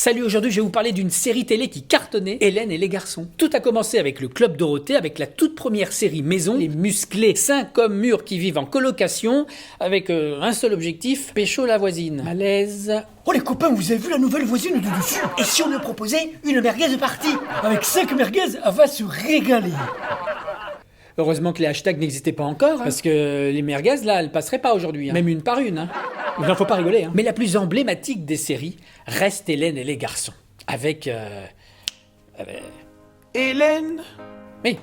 Salut, aujourd'hui je vais vous parler d'une série télé qui cartonnait, Hélène et les garçons. Tout a commencé avec le Club Dorothée, avec la toute première série maison, les musclés, sains comme mûrs qui vivent en colocation, avec un seul objectif, pécho la voisine. Malaise. Oh les copains, vous avez vu la nouvelle voisine de dessus? Et si on lui proposait une merguez partie? Avec 5 merguez, elle va se régaler. Heureusement que les hashtags n'existaient pas encore, parce que les merguez là, elles passeraient pas aujourd'hui. Même une par une. Il n'en faut pas rigoler. Mais la plus emblématique des séries reste Hélène et les garçons. Avec... Hélène, Oui.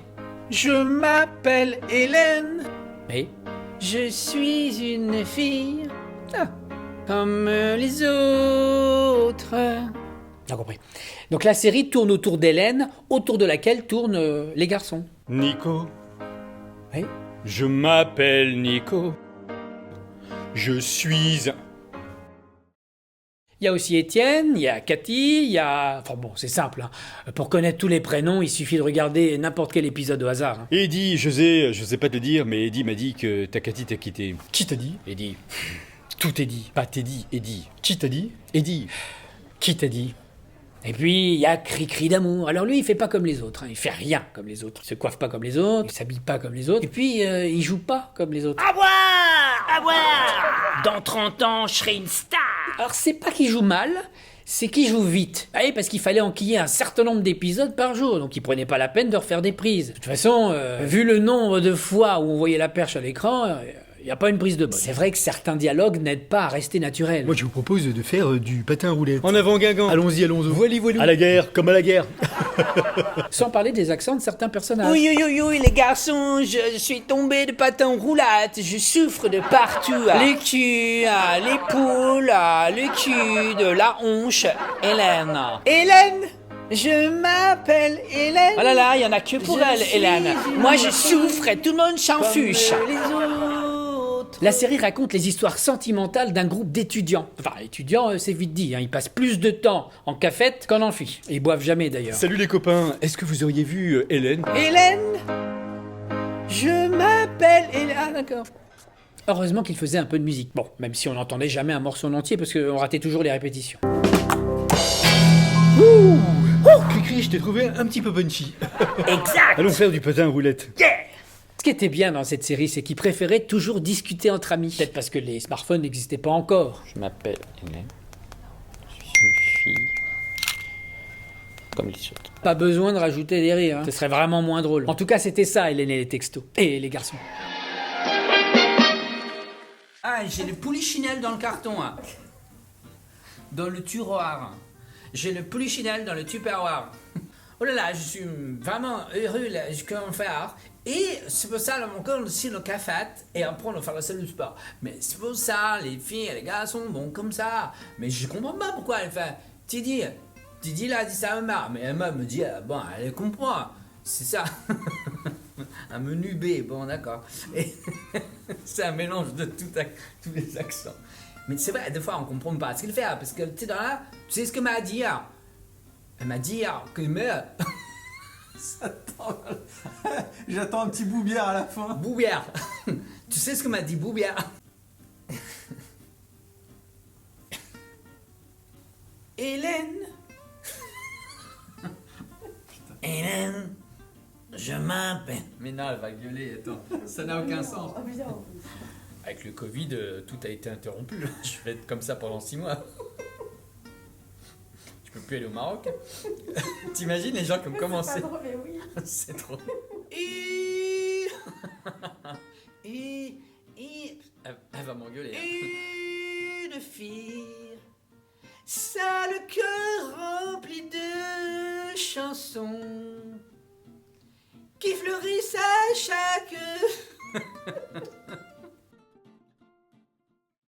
je m'appelle Hélène. Oui. Je suis une fille... comme les autres. T'as compris. Donc la série tourne autour d'Hélène, autour de laquelle tournent les garçons. Nico, Oui. je m'appelle Nico. Je suis un... Il y a aussi Étienne, il y a Cathy, il y a... Enfin bon, c'est simple. Pour connaître tous les prénoms, il suffit de regarder n'importe quel épisode au hasard. Eddie, je sais pas te le dire, mais Eddie m'a dit que ta Cathy t'a quitté. Qui t'a dit? Eddie, tout est dit. Pas Teddy, Eddie. Qui t'a dit? Eddie. Qui t'a dit? Et puis, il y a Cri-Cri d'amour. Alors lui, il fait pas comme les autres. Il fait rien comme les autres. Il se coiffe pas comme les autres. Il s'habille pas comme les autres. Et puis, il joue pas comme les autres. À boire! Dans 30 ans, je serai une star! Alors, c'est pas qu'il joue mal, c'est qu'il joue vite. Ah oui, parce qu'il fallait enquiller un certain nombre d'épisodes par jour. Donc, il prenait pas la peine de refaire des prises. De toute façon, vu le nombre de fois où on voyait la perche à l'écran... il n'y a pas une prise de bonne. C'est vrai que certains dialogues n'aident pas à rester naturels. Moi je vous propose de faire du patin roulette. En avant Guingamp. Allons-y, allons-y. Voili, voilou. À la guerre, comme à la guerre. Sans parler des accents de certains personnages. Oui, oui, oui, oui, les garçons, je suis tombé de patin en roulade, je souffre de partout. Les culs, l'épaule, le cul, de la hanche. Hélène. Hélène! Je m'appelle Hélène. Oh là là, il y en a que pour elle, Hélène. Moi, je souffre et tout le monde s'en fiche. La série raconte les histoires sentimentales d'un groupe d'étudiants. Enfin, étudiants, c'est vite dit. Ils passent plus de temps en cafette qu'en amphi. Ils boivent jamais d'ailleurs. Salut les copains, est-ce que vous auriez vu Hélène? Hélène, je m'appelle Hélène. Ah, d'accord. Heureusement qu'ils faisaient un peu de musique. Bon, même si on n'entendait jamais un morceau en entier parce qu'on ratait toujours les répétitions. Oh, Cri-Cri, je t'ai trouvé un petit peu punchy. Exact. Allons faire du patin roulette. Ce qui était bien dans cette série, c'est qu'ils préféraient toujours discuter entre amis. Peut-être parce que les smartphones n'existaient pas encore. Je m'appelle Hélène. Je suis une fille. Comme les autres. Pas besoin de rajouter des rires. Ce serait vraiment moins drôle. En tout cas, c'était ça, Hélène et les textos. Et les garçons. Ah, j'ai le polichinelle dans le carton. Dans le tiroir. J'ai le polichinelle dans le tupperware. Oh là là, je suis vraiment heureux là, je commence à faire. Et c'est pour ça, là, mon corps aussi le café. Et après, on va faire la salle de sport. Mais c'est pour ça, les filles et les gars sont bons comme ça. Mais je comprends pas pourquoi elle fait. Tidi là, a dit ça à ma mère. Mais elle me dit, bon, elle comprend. C'est ça. Un menu B, bon, d'accord. Et c'est un mélange de tous les accents. Mais c'est vrai, des fois, on comprend pas ce qu'il fait. Parce que, tu sais, dans là, tu sais ce que m'a dit. Elle m'a dit que J'attends un petit boubière à la fin. Boubière. Tu sais ce que m'a dit Boubière? Hélène. Hélène. Je m'appelle. Mais non, elle va gueuler, attends. Ça n'a aucun sens. Avec le Covid, tout a été interrompu. Je vais être comme ça pendant 6 mois. Je peux plus aller au Maroc. T'imagines les gens qui ont commencé. C'est pas drôle, mais oui. C'est trop. Elle va m'engueuler. Une fille, ça le cœur rempli de chansons qui fleurissent à chaque